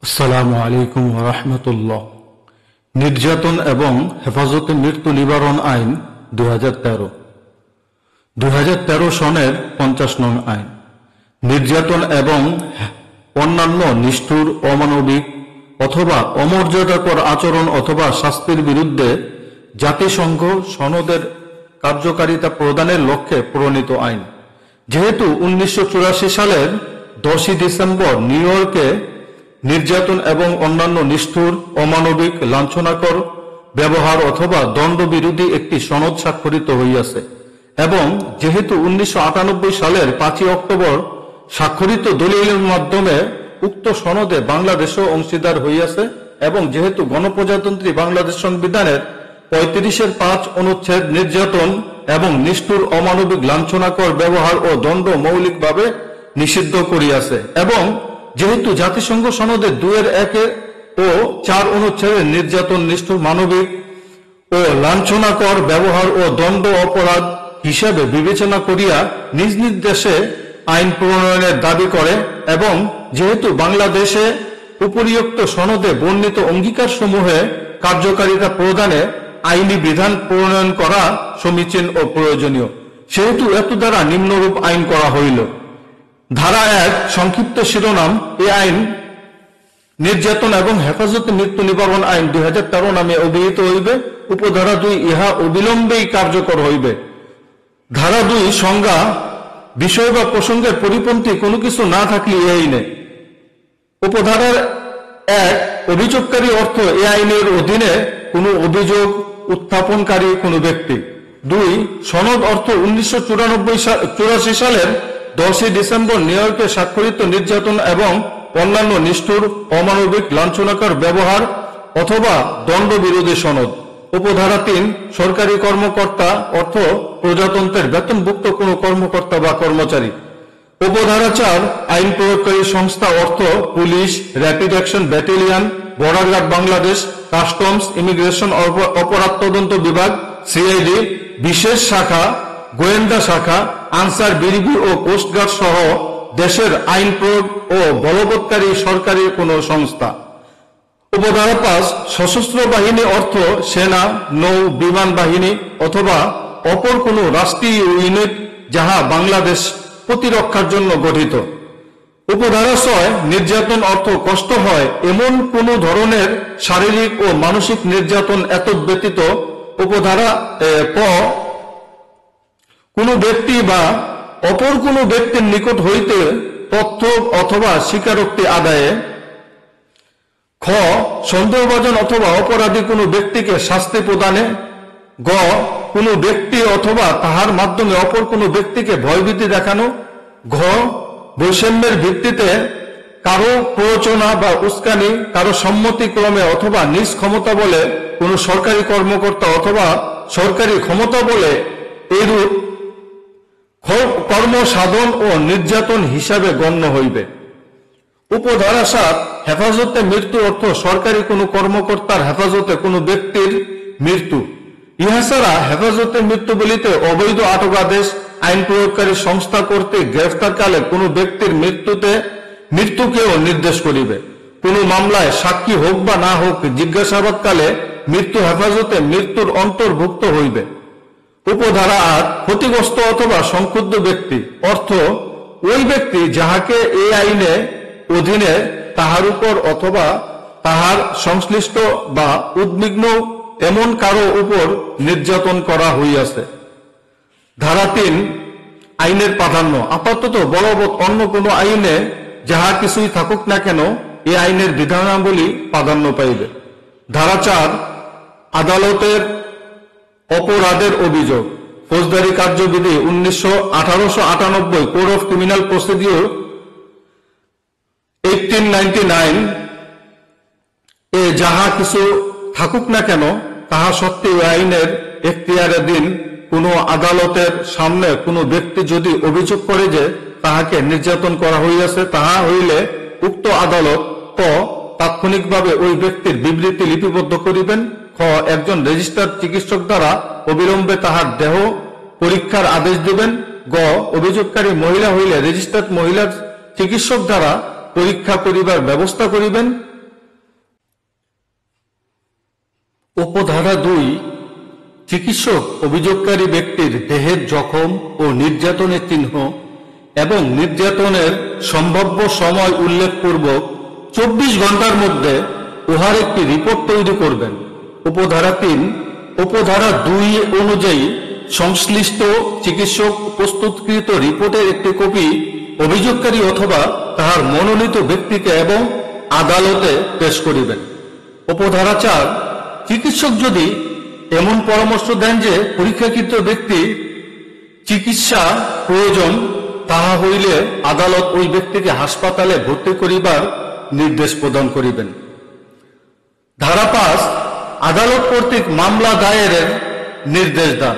আসসালামু আলাইকুম ওয়া রাহমাতুল্লাহ। নির্যাতন এবং হেফাজতে মৃত্যু নিবারণ আইন 2013 সনের 50 নং আইন। নির্যাতন এবং অন্যান্য নিষ্ঠুর, অমানবিক অথবা অমর্যাদাকর আচরণ অথবা শাস্তির বিরুদ্ধে জাতিসংঘ সনদের কার্যকারিতা প্রদানের লক্ষ্যে প্রণীত আইন। যেহেতু 1984 সালের 10 ডিসেম্বর নিউ ইয়র্কে নির্যাতন এবং অন্যান্য নিষ্ঠুর, অমানবিক, লাঞ্ছনাকর ব্যবহার অথবা দণ্ডবিরোধী একটি সনদ স্বাক্ষরিত হইয়াছে এবং যেহেতু 1998 সালের 5 অক্টোবর স্বাক্ষরিত দলিলের মাধ্যমে উক্ত সনদে বাংলাদেশও অংশীদার হইয়াছে এবং যেহেতু গণপ্রজাতন্ত্রী বাংলাদেশ সংবিধানের 35-5 অনুচ্ছেদ নির্যাতন এবং নিষ্ঠুর, অমানবিক, লাঞ্ছনাকর ব্যবহার ও দণ্ড মৌলিকভাবে নিষিদ্ধ করিয়াছে এবং যেহেতু জাতিসংঘ সনদের 2-1 ও 4 অনুচ্ছেদের নির্যাতন, নিষ্ঠুর, মানবিক ও লাঞ্ছনাকর ব্যবহার ও দণ্ড অপরাধ হিসেবে বিবেচনা করিয়া নিজ নিজ দেশে আইন প্রণয়নের দাবি করে এবং যেহেতু বাংলাদেশে উপরিউক্ত সনদে বর্ণিত অঙ্গীকারসমূহে কার্যকারিতা প্রদানে আইনি বিধান প্রণয়ন করা সমীচীন ও প্রয়োজনীয়, সেহেতু এত দ্বারা নিম্নরূপ আইন করা হইল। ধারা 1 সংক্ষিপ্ত শিরোনাম: এ আইন নির্যাতন এবং হেফাজতে মৃত্যু নিবারণ আইন 2013 নামে অভিহিত হইবে। উপধারা 2 ইহা অবিলম্বেই কার্যকর হইবে। ধারা 2 সংজ্ঞা: বিষয় বা প্রসঙ্গের পরিপন্থী কোনো কিছু না থাকলে এ আইনে। উপধারার 1 অভিযোগকারী অর্থ এ আইনের অধীনে কোনো অভিযোগ উত্থাপনকারী কোনো ব্যক্তি। 2 সনদ অর্থ 1984 সালের 10 ডিসেম্বর নিউ ইয়র্কে স্বাক্ষরিত নির্যাতন এবং অন্যান্য নিষ্ঠুর, অমানবিক, লাঞ্ছনাকর ব্যবহার অথবা দণ্ডবিরোধী সনদ। উপধারা 3 সরকারি কর্মকর্তা অর্থ প্রজাতন্ত্রের বেতনভুক্ত কোনো কর্মকর্তা বা কর্মচারী। উপধারা 4 আইন প্রয়োগকারী সংস্থা অর্থ police, rapid action battalion, border guard Bangladesh, customs, immigration, অপরাধ তদন্ত বিভাগ, সিআইডি, বিশেষ শাখা, গোয়েন্দা শাখা, আনসার, বিজিবি ও কোস্টগার্ড সহ দেশের আইন প্রয়োগ ও বলবৎকারী সরকারি কোনো সংস্থা। উপধারা 5 সশস্ত্র বাহিনী অর্থ সেনা, নৌ, বিমান বাহিনী অথবা অপর কোনো রাষ্ট্রীয় ইউনিট যাহা বাংলাদেশ প্রতিরক্ষার জন্য গঠিত। উপধারা 6 নির্যাতন অর্থ কষ্ট হয় এমন কোন ধরনের শারীরিক ও মানসিক নির্যাতন এতদ ব্যতীত। উপধারা ক কোনো ব্যক্তি বা অপর কোনো ব্যক্তির নিকট হইতে তথ্য অথবা স্বীকারোক্তি আদায়ে। খ সন্দেহভাজন অথবা অপরাধী কোনো ব্যক্তিকে শাস্তি প্রদানে। গ কোনো ব্যক্তি অথবা তাহার মাধ্যমে অপর কোনো ব্যক্তিকে ভয়ভীতি দেখানো। ঘ বৈষম্যের ভিত্তিতে কারো প্ররোচনা বা উস্কানি, কারো সম্মতিক্রমে অথবা নিজ ক্ষমতা বলে কোনো সরকারি কর্মকর্তা অথবা সরকারি ক্ষমতা বলে এইরূপ কর্ম সাধন ও নির্যাতন হিসাবে গণ্য হইবে। উপধারা 7 হেফাজতে মৃত্যু অর্থ সরকারি কোনো কর্মকর্তার হেফাজতে কোনো ব্যক্তির মৃত্যু। ইহা ছাড়া হেফাজতে মৃত্যু বলিতে অবৈধ আটক আদেশ, আইন প্রয়োগকারী সংস্থা কর্তৃক গ্রেফতারকালে কোনো ব্যক্তির মৃত্যুকেও নির্দেশ করিবে। কোনো মামলায় সাক্ষী হোক বা না হোক জিজ্ঞাসাবাদকালে মৃত্যু হেফাজতে মৃত্যুর অন্তর্ভুক্ত হইবে। উপধারা 8 ক্ষতিগ্রস্ত অথবা সংক্ষুব্ধ ব্যক্তি অর্থ ওই ব্যক্তি যাহাকে এই আইনে অধীনে তাহার উপর অথবা তাহার সংশ্লিষ্ট বা উদ্বিগ্ন এমন কারো উপর নির্যাতন করা হইয়াছে। ধারা 3 আইনের প্রাধান্য আপাতত বলবৎ অন্য কোনো আইনে যাহা কিছুই থাকুক না কেন এই আইনের বিধানাবলী প্রাধান্য পাইবে। ধারা 4 আদালতের অপরাধের অভিযোগ। ফৌজদারি কার্যবিধি 1898 কোড অফ ক্রিমিনাল প্রসিডিওর 1899 এ যাহা কিছু থাকুক না কেন তাহা সত্ত্বেও আইনের এখতিয়ারাধীন কোনো আদালতের সামনে কোনো ব্যক্তি যদি অভিযোগ করে যে তাহাকে নির্যাতন করা হইয়াছে, তাহা হইলে উক্ত আদালত ক তাৎক্ষণিকভাবে ওই ব্যক্তির বিবৃতি লিপিবদ্ধ করিবেন। খ একজন রেজিস্টার্ড চিকিৎসক দ্বারা অবিলম্বে তাহার দেহ পরীক্ষার আদেশ দিবেন। গ অভিযোগকারী মহিলা হইলে রেজিস্টার্ড মহিলা চিকিৎসক দ্বারা পরীক্ষা করিবার ব্যবস্থা করিবেন। উপধারা 2 চিকিৎসক অভিযোগকারী ব্যক্তির দেহের জখম ও নির্যাতনের চিহ্ন এবং নির্যাতনের সম্ভাব্য সময় উল্লেখপূর্বক 24 ঘন্টার মধ্যে উহার একটি রিপোর্ট তৈরি করবেন। উপধারা 3 উপধারা 2 অনুযায়ী সংশ্লিষ্ট চিকিৎসক প্রস্তুতকৃত রিপোর্টের একটি কপি অভিযোগকারী অথবা তাহার মনোনীত ব্যক্তিকে এবং আদালতে পেশ করিবেন। উপধারা 4 চিকিৎসক যদি এমন পরামর্শ দেন যে পরীক্ষাকৃত ব্যক্তি চিকিৎসা প্রয়োজন, তাহা হইলে আদালত ওই ব্যক্তিকে হাসপাতালে ভর্তি করিবার নির্দেশ প্রদান করিবেন। ধারা 5 আদালত কর্তৃক মামলা দায়েরের নির্দেশ দান।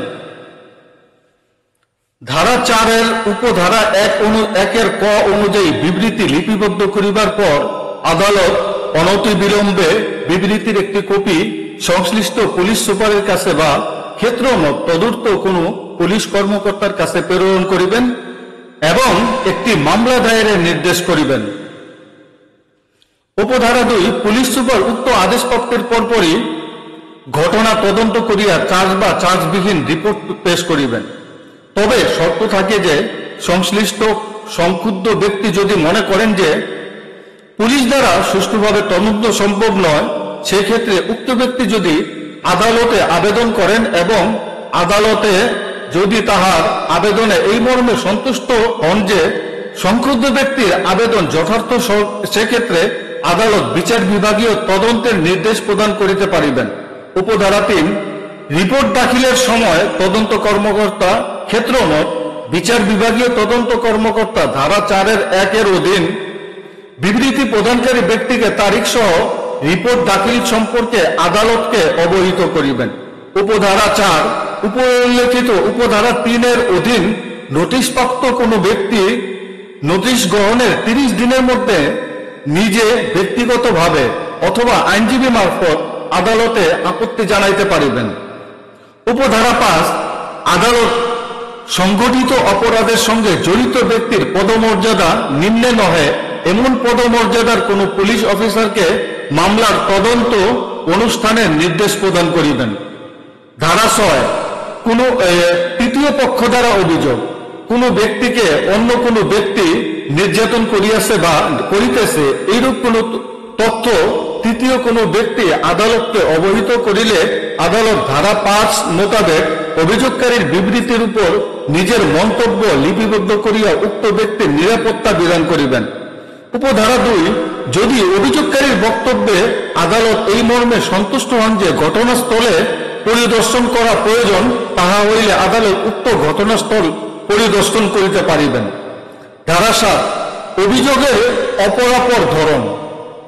ধারা 4 এর উপধারা 1 ক অনুযায়ী বিবৃতি লিপিবদ্ধ করিবার পর আদালত অনতিবিলম্বে বিবৃতির একটি কপি সংশ্লিষ্ট পুলিশ সুপারের কাছে বা ক্ষেত্র তদূর্ত কোনো পুলিশ কর্মকর্তার কাছে প্রেরণ করিবেন এবং একটি মামলা দায়েরের নির্দেশ করিবেন। উপধারা 2 পুলিশ সুপার উক্ত আদেশপ্রাপ্তির পরপরই ঘটনা তদন্ত করিয়া চার্জ বা চার্জবিহীন রিপোর্ট পেশ করিবেন। তবে শর্ত থাকে যে সংশ্লিষ্ট সংক্ষুব্ধ ব্যক্তি যদি মনে করেন যে পুলিশ দ্বারা সুষ্ঠুভাবে তদন্ত সম্ভব নয়, সেক্ষেত্রে উক্ত ব্যক্তি যদি আদালতে আবেদন করেন এবং আদালতে যদি তাহার আবেদনে এই মর্মে সন্তুষ্ট হন যে সংক্ষুব্ধ ব্যক্তির আবেদন যথার্থ, সেক্ষেত্রে আদালত বিচার বিভাগীয় তদন্তের নির্দেশ প্রদান করিতে পারিবেন। উপধারা 3 রিপোর্ট দাখিলের সময় তদন্ত কর্মকর্তা ক্ষেত্রমত বিচার বিভাগীয় তদন্ত কর্মকর্তা ধারা 4 এর 1 এর অধীন বিবৃতি প্রদানকারী ব্যক্তিকে তারিখ সহ রিপোর্ট দাখিল সম্পর্কে আদালতকে অবহিত করিবেন। উপধারা 4 উপরিল্লিখিত উপধারা 3 এর অধীন নোটিশপ্রাপ্ত কোনো ব্যক্তি নোটিশ গ্রহণের 30 দিনের মধ্যে নিজে ব্যক্তিগতভাবে অথবা আইনজীবী মারফত আদালতে আপত্তি জানাইতে পারিবেন। উপধারা 5 আদালত সংগঠিত অপরাধের সঙ্গে জড়িত ব্যক্তির পদমর্যাদা নিম্নে নহে এমন পদমর্যাদার কোন পুলিশ অফিসারকে মামলার তদন্ত অনুষ্ঠানের নির্দেশ প্রদান করিবেন। ধারা 6 কোন তৃতীয় পক্ষ দ্বারা অভিযোগ কোন ব্যক্তিকে অন্য কোন ব্যক্তি নির্যাতন করিয়াছে বা করিতেছে এইরূপ কোন তথ্য তৃতীয় কোন ব্যক্তি আদালতকে অবহিত করিলে আদালত ধারা 5 মোতাবেক অভিযোগকারীর বিবৃতির উপর নিজের মন্তব্য লিপিবদ্ধ করিয়া উক্ত ব্যক্তির নিরাপত্তা বিধান করিবেন। উপধারা 2 যদি অভিযোগকারীর বক্তব্যে আদালত এই মর্মে সন্তুষ্ট হন যে ঘটনাস্থলে পরিদর্শন করা প্রয়োজন, তাহা হইলে আদালত উক্ত ঘটনাস্থল পরিদর্শন করিতে পারিবেন। ধারা 7 অভিযোগের অপরাপর ধরন।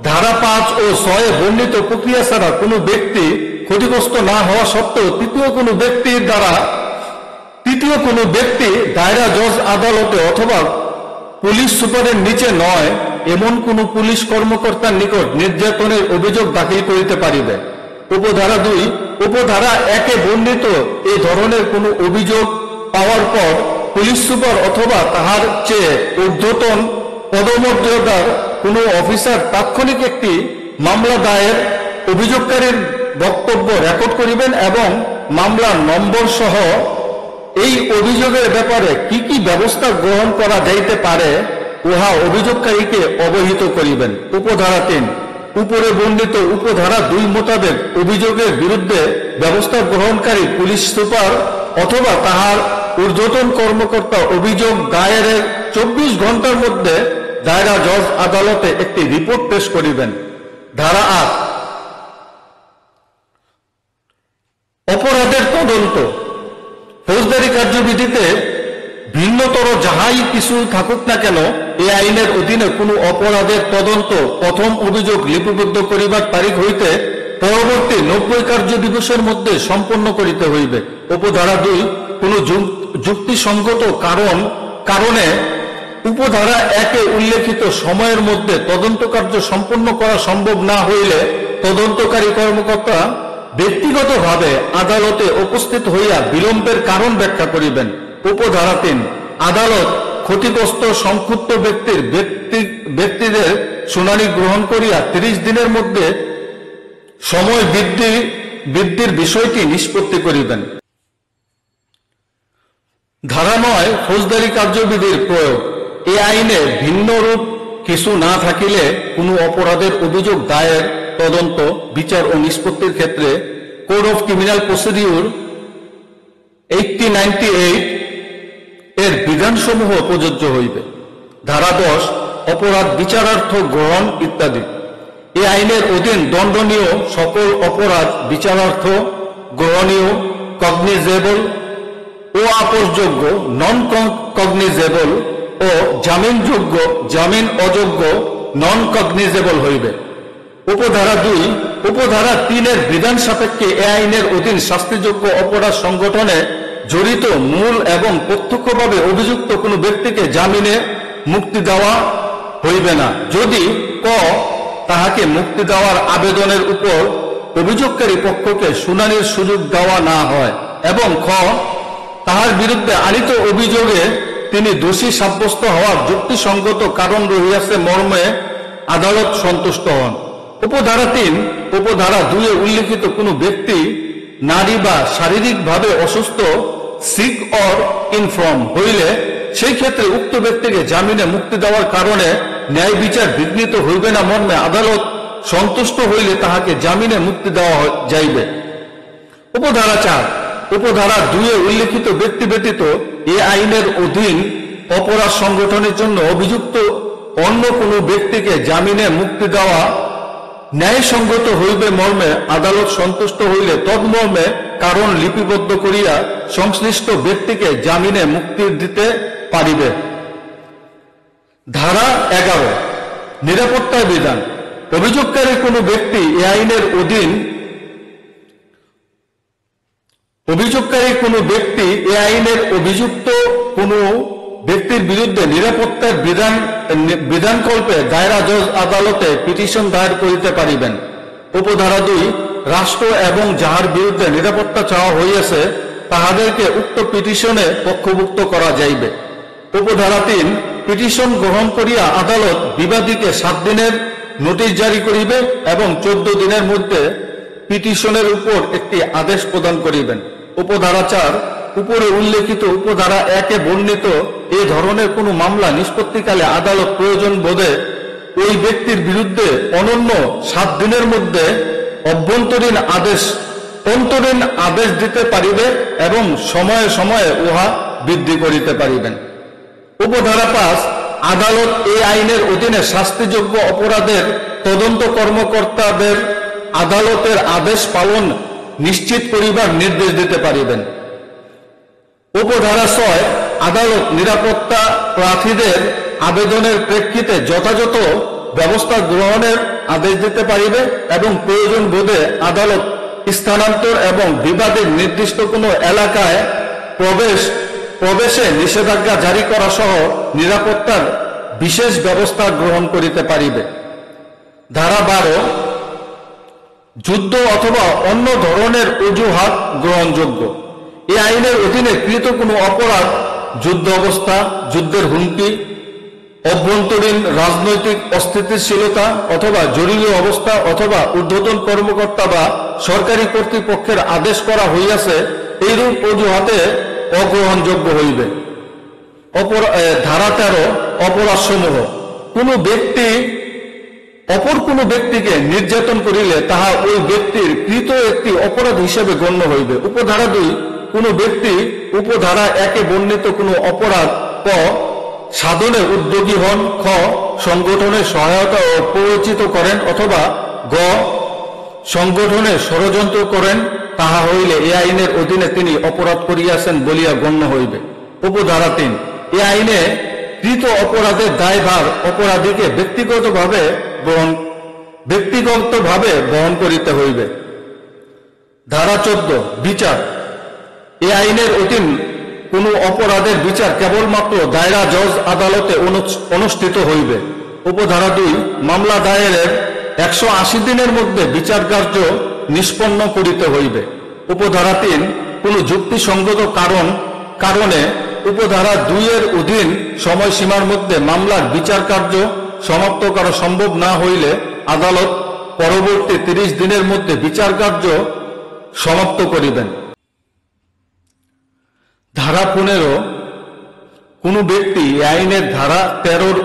ধারা 5 ও 6 বর্ণিত প্রক্রিয়া ছাড়া কোনো ব্যক্তি ক্ষতিগ্রস্ত না হওয়া সত্ত্বেও তৃতীয় কোনো ব্যক্তি দায়রা জজ আদালতে অথবা পুলিশ সুপারের নিচে নয় এমন কোন পুলিশ কর্মকর্তার নিকট নির্যাতনের অভিযোগ দাখিল করিতে পারিবে। উপধারা 2 উপধারা 1 বর্ণিত এই ধরনের কোন অভিযোগ পাওয়ার পর পুলিশ সুপার অথবা তাহার চেয়ে ঊর্ধ্বতন পদমর্যাদার কোন অফিসার তাৎক্ষণিক একটি মামলা দায়ের অভিযোগকারীর বক্তব্য রেকর্ড করিবেন এবং মামলার নম্বর সহ এই অভিযোগের ব্যাপারে কি কি ব্যবস্থা গ্রহণ করা যাইতে পারে উহা অভিযোগকারীকে অবহিত করিবেন। উপধারা 3 উপরে বর্ণিত উপধারা 2 মোতাবেক অভিযোগের বিরুদ্ধে ব্যবস্থা গ্রহণকারী পুলিশ সুপার অথবা তাহার ঊর্ধ্বতন কর্মকর্তা অভিযোগ দায়েরের 24 ঘন্টার মধ্যে দায়রা জজ আদালতে একটি রিপোর্ট পেশ করিবেন। ধারা 8 অপরাধের তদন্ত। ফৌজদারি কার্যবিধিতে ভিন্নতর যাহাই কিছু থাকুক না কেন এই আইনের অধীনে কোনো অপরাধের তদন্ত প্রথম অভিযোগ লিপিবদ্ধ করিবার তারিখ হইতে পরবর্তী 90 কার্য দিবসের মধ্যে সম্পন্ন করিতে হইবে। উপধারা 2 কোন যুক্তিসঙ্গত কারণে উপধারা 1 উল্লেখিত সময়ের মধ্যে তদন্ত কার্য সম্পন্ন করা সম্ভব না হইলে তদন্তকারী কর্মকর্তা ব্যক্তিগতভাবে আদালতে উপস্থিত হইয়া বিলম্বের কারণ ব্যাখ্যা করিবেন। উপধারা 3 আদালত ক্ষতিগ্রস্ত সংক্ষুব্ধ ব্যক্তিদের শুনানি গ্রহণ করিয়া 30 দিনের মধ্যে সময় বৃদ্ধি বৃদ্ধির বিষয়টি নিষ্পত্তি করিবেন। ধারা ৯ ফৌজদারি কার্যবিধির প্রয়োগ। এই আইনে ভিন্ন রূপ কিছু না থাকিলে কোনো অপরাধের অভিযোগ দায়ের, তদন্ত, বিচার ও নিষ্পত্তির ক্ষেত্রে কোড অফ ক্রিমিনাল প্রসিডিউর 1898 এর বিধানসমূহ প্রযোজ্য হইবে। ধারা ১০ অপরাধ বিচারার্থ গ্রহণ ইত্যাদি। এই আইনের অধীন দণ্ডনীয় সকল অপরাধ বিচারার্থ গ্রহণীয়, কগনিজেবল ও আপোষযোগ্য, নন কগনিজেবল ও জামিনযোগ্য, জামিন অযোগ্য, নন কগনিজেবল হইবে। উপধারা ২ উপধারা ৩ এর বিধান সাপেক্ষে এ আইনের অধীন শাস্তিযোগ্য অপরাধ সংগঠনে জড়িত মূল এবং প্রত্যক্ষভাবে অভিযুক্ত কোনো ব্যক্তিকে জামিনে মুক্তি দেওয়া হইবে না, যদি ক তাহাকে মুক্তি দেওয়ার আবেদনের উপর অভিযোগকারী পক্ষকে শুনানির সুযোগ দেওয়া না হয় এবং খ তাহার বিরুদ্ধে আনিত অভিযোগে তিনি দোষী সাব্যস্ত হওয়ার যুক্তিসঙ্গত কারণ রহিয়াছে মর্মে আদালত সন্তুষ্ট হন। উপধারা ৩ উপধারা ২ এ উল্লিখিত কোনো ব্যক্তি নারী বা শারীরিকভাবে অসুস্থ, সিক অর ইনফর্ম হইলে সেই ক্ষেত্রে উক্ত ব্যক্তিকে জামিনে মুক্তি দেওয়ার কারণে ন্যায় বিচার বিঘ্নিত হইবে না মর্মে আদালত সন্তুষ্ট হইলে তাহাকে জামিনে মুক্তি দেওয়া যাইবে। উপধারা ৪ উপধারা ২ এ উল্লিখিত ব্যক্তি ব্যতীত এ আইনের অধীন অপরাধ সংগঠনের জন্য অভিযুক্ত অন্য কোনো ব্যক্তিকে জামিনে মুক্তি দেওয়া ন্যায়সঙ্গত হইবে মর্মে আদালত সন্তুষ্ট হইলে তন্মর্মে কারণ লিপিবদ্ধ করিয়া সংশ্লিষ্ট ব্যক্তিকে জামিনে মুক্তি দিতে পারিবে। ধারা ১১ নিরাপত্তার বিধান। অভিযোগকারী কোনো ব্যক্তি এ আইনের অধীন অভিযুক্ত কোনো ব্যক্তির বিরুদ্ধে নিরাপত্তার বিধানকল্পে দায়রা জজ আদালতে পিটিশন দায়ের করিতে পারিবেন। উপধারা ২ রাষ্ট্র এবং যাহার বিরুদ্ধে নিরাপত্তা চাওয়া হইয়াছে তাহাদেরকে উক্ত পিটিশনে পক্ষভুক্ত করা যাইবে। উপধারা ৩ পিটিশন গ্রহণ করিয়া আদালত বিবাদীকে ৭ দিনের নোটিশ জারি করিবে এবং ১৪ দিনের মধ্যে পিটিশনের উপর একটি আদেশ প্রদান করিবেন। উপধারা ৪ উপরে উল্লেখিত উপধারা ১ এ বর্ণিত এ ধরনের কোনো মামলা নিষ্পত্তিকালে আদালত প্রয়োজন বোধে ওই ব্যক্তির বিরুদ্ধে অনন্য ৭ দিনের মধ্যে অন্তরীণ আদেশ দিতে পারিবে এবং সময়ে সময়ে উহা বৃদ্ধি করিতে পারিবেন। উপধারা ৫ আদালত এই আইনের অধীনে শাস্তিযোগ্য অপরাধের তদন্ত কর্মকর্তাদের আদালতের আদেশ পালন নিশ্চিত করিবার নির্দেশ দিতে পারিবেন। উপধারা ৬ আদালত নিরাপত্তা প্রার্থীদের আবেদনের প্রেক্ষিতে যথাযথ ব্যবস্থা গ্রহণের আদেশ দিতে পারিবে এবং প্রয়োজন বোধে আদালত স্থানান্তর এবং বিবাদের নির্দিষ্ট কোনো এলাকায় প্রবেশে নিষেধাজ্ঞা জারি করা সহ নিরাপত্তার বিশেষ ব্যবস্থা গ্রহণ করিতে পারিবে। ধারা ১২ যুদ্ধ অথবা অন্য ধরনের অজুহাত গ্রহণযোগ্য। এই আইনের অধীনে কৃত কোনো অপরাধ, যুদ্ধ অবস্থা, যুদ্ধের হুমকি, অভ্যন্তরীণ রাজনৈতিক অস্থিতিশীলতা অথবা জরুরি অবস্থা অথবা ঊর্ধ্বতন কর্মকর্তা বা সরকারি কর্তৃপক্ষের আদেশ করা হইয়াছে, এইরূপ অজুহাতে অগ্রহণযোগ্য হইবে। ধারা ১৩ অপরাধসমূহ। কোনো ব্যক্তি অপর কোনো ব্যক্তিকে নির্যাতন করিলে তাহা ওই ব্যক্তির কৃত একটি অপরাধ হিসেবে গণ্য হইবে। উপধারা ২ কোনো ব্যক্তি উপধারা ১ এ বর্ণিত কোনো অপরাধ ক সাধনে উদ্যোগী হন, খ সংগঠনের সহায়তা ও প্ররোচিত করেন অথবা গ সংগঠনে ষড়যন্ত্র করেন, তাহা হইলে এ আইনের অধীনে তিনি অপরাধ করিয়াছেন বলিয়া গণ্য হইবে। উপধারা ৩ এ আইনে কৃত অপরাধের দায়ভার অপরাধীকে ব্যক্তিগতভাবে বহন করিতে হইবে। ধারা ১৪ বিচার। এ আইনের অধীন কোনো অপরাধের বিচার কেবলমাত্র দায়রা জজ আদালতে অনুষ্ঠিত হইবে। উপধারা ২ মামলা দায়েরের ১৮০ দিনের মধ্যে বিচার কার্য নিষ্পন্ন করিতে হইবে। উপধারা ৩ কোনো যুক্তিসঙ্গত কারণে উপধারা ২ এর অধীন সময়সীমার মধ্যে মামলার বিচার কার্য সমাপ্ত করা সম্ভব না হইলে আদালত পরবর্তী ৩০ দিনের মধ্যে বিচার কার্য সমাপ্ত করিবেন। ধারা 15, কোনো ব্যক্তি এই আইনের ধারা 13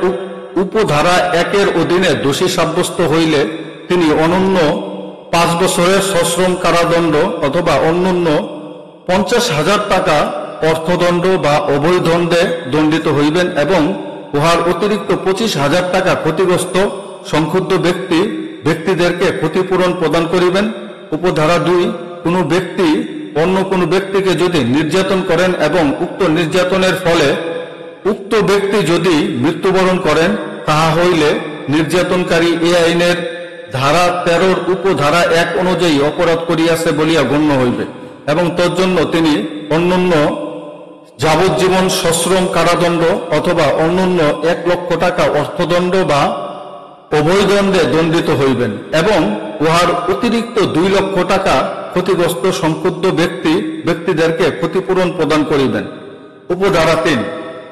উপধারা 1 অধীনে দোষী সাব্যস্ত হইলে তিনি অনন্য 5 বছরের সশ্রম কারাদণ্ড অথবা অন্যান্য 50,000 টাকা অর্থদণ্ড বা অভয় দণ্ডে দণ্ডিত হইবেন এবং উহার অতিরিক্ত 25,000 টাকা ক্ষতিগ্রস্ত সংক্ষুব্ধ ব্যক্তিদেরকে ক্ষতিপূরণ প্রদান করিবেন। উপধারা 2, কোনো ব্যক্তি অন্য কোনো ব্যক্তিকে যদি নির্যাতন করেন এবং উক্ত নির্যাতনের ফলে উক্ত ব্যক্তি যদি মৃত্যুবরণ করেন, তাহা হইলে নির্যাতনকারী এই আইনের ধারা 13 উপধারা 1 অনুযায়ী অপরাধ করিয়াছে বলিয়া গণ্য হইবে এবং তজ্জন্য তিনি অন্যান্য যাবজ্জীবন সশ্রম কারাদণ্ড অথবা অন্যান্য 1 লক্ষ টাকা অর্থদণ্ড বা অভয়দণ্ডে দণ্ডিত হইবেন এবং উহার অতিরিক্ত 2 লক্ষ টাকা ক্ষতিগ্রস্ত সংক্ষুব্ধ ব্যক্তিদেরকে ক্ষতিপূরণ প্রদান করিবেন। উপধারা 3,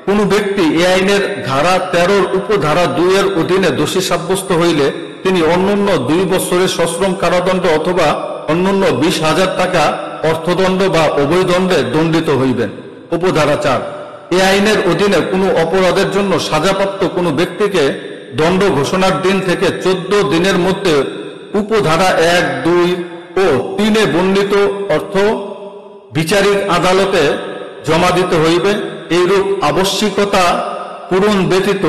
কোন ব্যক্তি এই আইনের ধারা 13 উপধারা 2 এর অধীনে দোষী সাব্যস্ত হইলে তিনি অন্যান্য 2 বছরের সশ্রম কারাদণ্ড অথবা অন্যান্য 20,000 টাকা অর্থদণ্ড বা অভয়দণ্ডে দণ্ডিত হইবেন। উপধারা 4, এই আইনের অধীনে কোনো অপরাধের জন্য সাজাপ্রাপ্ত কোনো ব্যক্তিকে দণ্ড ঘোষণার দিন থেকে 14 দিনের মধ্যে উপধারা 1, 2 ও 3 বর্ণিত অর্থ বিচারিক আদালতে জমা দিতে হইবে। এইরূপ আবশ্যিকতা পূরণ ব্যতীত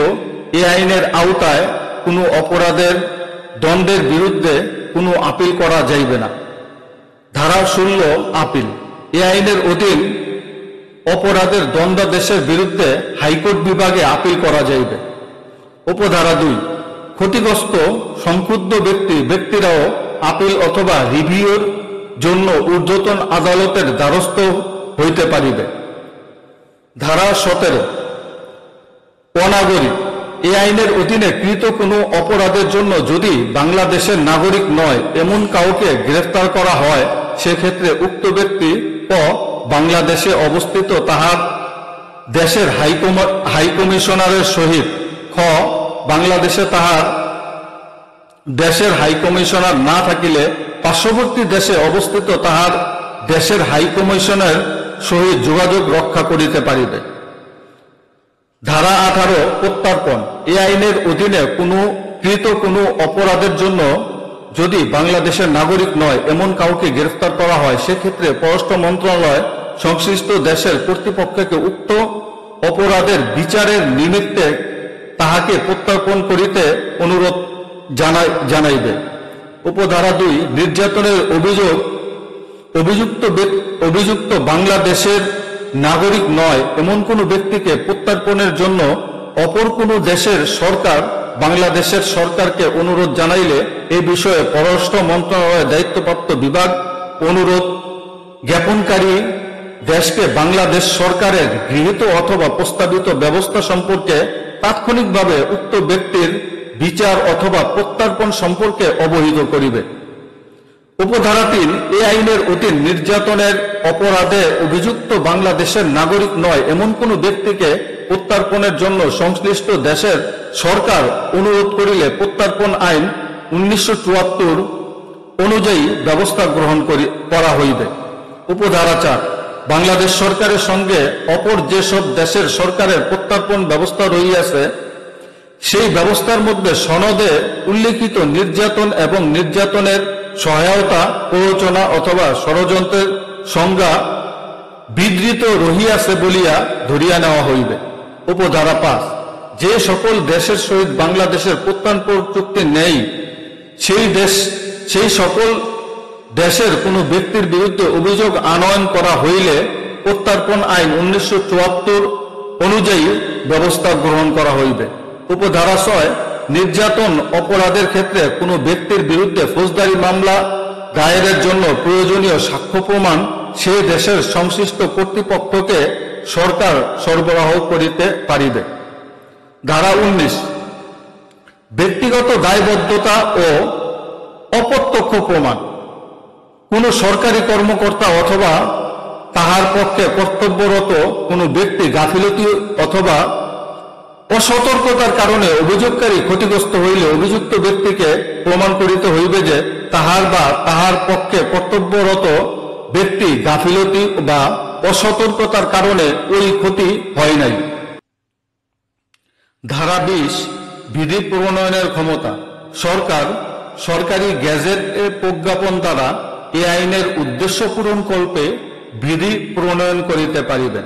এই আইনের আওতায় কোনো অপরাধের দণ্ডের বিরুদ্ধে কোনো আপিল করা যাইবে না। ধারা 16, আপিল। এই আইনের অধীন অপরাধের দণ্ডাদেশের বিরুদ্ধে হাইকোর্ট বিভাগে আপিল করা যাইবে। উপধারা 2, ক্ষতিগ্রস্ত সংক্ষুব্ধ ব্যক্তিরাও আপিল অথবা রিভিউর জন্য ঊর্ধ্বতন আদালতের দ্বারস্থ হইতে পারিবে। ধারা 17, অনাগরিক। এই আইনের অধীনে কৃত কোনো অপরাধের জন্য যদি বাংলাদেশের নাগরিক নয় এমন কাউকে গ্রেফতার করা হয়, সেক্ষেত্রে উক্ত ব্যক্তি বাংলাদেশে অবস্থিত তাহার দেশের হাইকমিশনারের সহিত বাংলাদেশে তাহার দেশের হাইকমিশনার না থাকিলে পার্শ্ববর্তী দেশে অবস্থিত তাহার দেশের হাইকমিশনের সহিত যোগাযোগ রক্ষা করিতে পারিবে। ধারা 18, প্রত্যর্পণ। এই আইনের অধীনে কৃত কোনো অপরাধের জন্য যদি বাংলাদেশের নাগরিক নয় এমন কাউকে গ্রেফতার করা হয়, সেক্ষেত্রে পররাষ্ট্র মন্ত্রণালয় সংশ্লিষ্ট দেশের কর্তৃপক্ষকে উক্ত অপরাধের বিচারের নিমিত্তে তাহাকে প্রত্যর্পণ করিতে অনুরোধ জানাইবে। উপধারা 2, নির্যাতনের অভিযুক্ত বাংলাদেশের নাগরিক নয় এমন কোন ব্যক্তিকে প্রত্যর্পণের জন্য অপর কোন দেশের সরকার বাংলাদেশের সরকারকে অনুরোধ জানাইলে এই বিষয়ে পররাষ্ট্র মন্ত্রণালয়ের দায়িত্বপ্রাপ্ত বিভাগ অনুরোধ জ্ঞাপনকারী দেশকে বাংলাদেশ সরকারের গৃহীত অথবা প্রস্তাবিত ব্যবস্থা সম্পর্কে তাৎক্ষণিকভাবে উক্ত ব্যক্তির বিচার অথবা প্রত্যর্পণ সম্পর্কে অবহিত করিবে। উপধারা 3, এই আইনের অধীন নির্যাতনের অপরাধে অভিযুক্ত বাংলাদেশের নাগরিক নয় এমন কোন ব্যক্তিকে প্রত্যর্পণের জন্য সংশ্লিষ্ট দেশের সরকার অনুরোধ করিলে প্রত্যর্পণ আইন 1974 অনুযায়ী ব্যবস্থা গ্রহণ করা হইবে। উপধারা 4, বাংলাদেশ সরকারের সঙ্গে অপর যেসব দেশের সরকারের প্রত্যর্পণ ব্যবস্থা রহিয়াছে, সেই ব্যবস্থার মধ্যে সনদে উল্লিখিত নির্যাতন এবং নির্যাতনের সহায়তা, প্ররোচনা অথবা ষড়যন্ত্রের সংজ্ঞা বিধৃত রহিয়াছে বলিয়া ধরিয়া নেওয়া হইবে। উপধারা 5, যে সকল দেশের সহিত বাংলাদেশের প্রত্যর্পণ চুক্তি নেই, সেই সকল দেশের কোন ব্যক্তির বিরুদ্ধে অভিযোগ আনয়ন করা হইলে প্রত্যর্পণ আইন 1974 অনুযায়ী ব্যবস্থা গ্রহণ করা হইবে। উপধারা 6, নির্যাতন অপরাধের ক্ষেত্রে কোনো ব্যক্তির বিরুদ্ধে ফৌজদারি মামলা দায়েরের জন্য প্রয়োজনীয় সাক্ষ্য প্রমাণ সেই দেশের সংশ্লিষ্ট কর্তৃপক্ষকে সরকার সরবরাহ করিতে পারিবে। ধারা 19, ব্যক্তিগত দায়বদ্ধতা ও অপ্রত্যক্ষ প্রমাণ। কোন সরকারি কর্মকর্তা অথবা তাহার পক্ষে কর্তব্যরত কোনো ব্যক্তি গাফিলতি অথবা অসতর্কতার কারণে অভিযোগকারী ক্ষতিগ্রস্ত হইলে অভিযুক্ত ব্যক্তিকে প্রমাণ করিতে হইবে যে তাহার বা তাহার পক্ষে কর্তব্যরত ব্যক্তি গাফিলতি বা অসতর্কতার কারণে ওই ক্ষতি হয় নাই। ধারা 20 বিধি প্রণয়নের ক্ষমতা। সরকার সরকারি গেজেট প্রজ্ঞাপন দ্বারা এই আইনের উদ্দেশ্য পূরণ কল্পে বিধি প্রণয়ন করিতে পারিবেন।